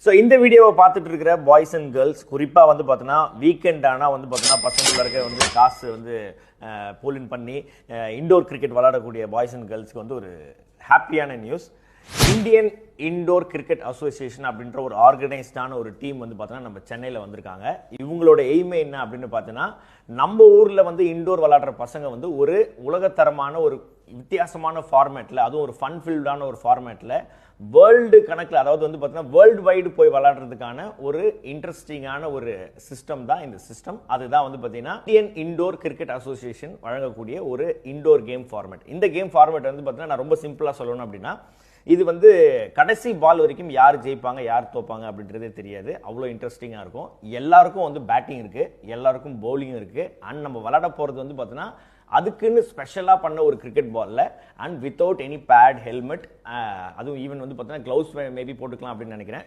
So இந்த வீடியோவை பார்த்துட்டு இருக்கிற பாய்ஸ் அண்ட் கேர்ள்ஸ் குறிப்பாக வந்து பார்த்தோன்னா வீக்கெண்ட் ஆனால் வந்து பார்த்தோன்னா பசங்கள இருக்க வந்து காசு வந்து பூலின் பண்ணி இண்டோர் கிரிக்கெட் விளையாடக்கூடிய பாய்ஸ் அண்ட் கேர்ள்ஸ்க்கு வந்து ஒரு ஹாப்பியான news. Indian indoor cricket association அப்படின்ற ஒரு ஆர்கனைஸ்டான ஒரு டீம் வந்து பார்த்தோன்னா நம்ம சென்னையில் வந்திருக்காங்க. இவங்களோட எய்மே என்ன அப்படின்னு பார்த்தோன்னா, நம்ம ஊரில் வந்து இண்டோர் விளையாடுற பசங்க வந்து ஒரு உலகத்தரமான ஒரு வித்தியாசமான ஃபார்மேட்டில், அதுவும் ஒரு ஃபன் ஃபில்டான ஒரு ஃபார்மேட்டில் வேர்ல்டு கணக்கில், அதாவது வந்து பார்த்தீங்கன்னா வேர்ல்டு வைடு போய் விளையாடுறதுக்கான ஒரு இன்ட்ரெஸ்டிங்கான ஒரு சிஸ்டம் தான் இந்த சிஸ்டம். அதுதான் வந்து பார்த்தீங்கன்னா இந்தியன் இண்டோர் கிரிக்கெட் அசோசியேஷன் வழங்கக்கூடிய ஒரு இண்டோர் கேம் ஃபார்மேட். இந்த கேம் ஃபார்மேட் வந்து பார்த்தீங்கன்னா நான் ரொம்ப சிம்பிளாக சொல்லணும் அப்படின்னா, இது வந்து கடைசி பால் வரைக்கும் யார் ஜெயிப்பாங்க யார் தோப்பாங்க அப்படின்றதே தெரியாது. அவ்வளோ இன்ட்ரெஸ்டிங்காக இருக்கும். எல்லாருக்கும் வந்து பேட்டிங் இருக்குது, எல்லாருக்கும் பவுலிங் இருக்குது. அண்ட் நம்ம விளையாட போகிறது வந்து பார்த்தீங்கன்னா அதுக்குன்னு ஸ்பெஷலாக பண்ண ஒரு கிரிக்கெட் பாலில் and without any bat, helmet, அதுவும் ஈவன் வந்து பார்த்தீங்கன்னா க்ளவுஸ் மேபி போட்டுக்கலாம் அப்படின்னு நினைக்கிறேன்.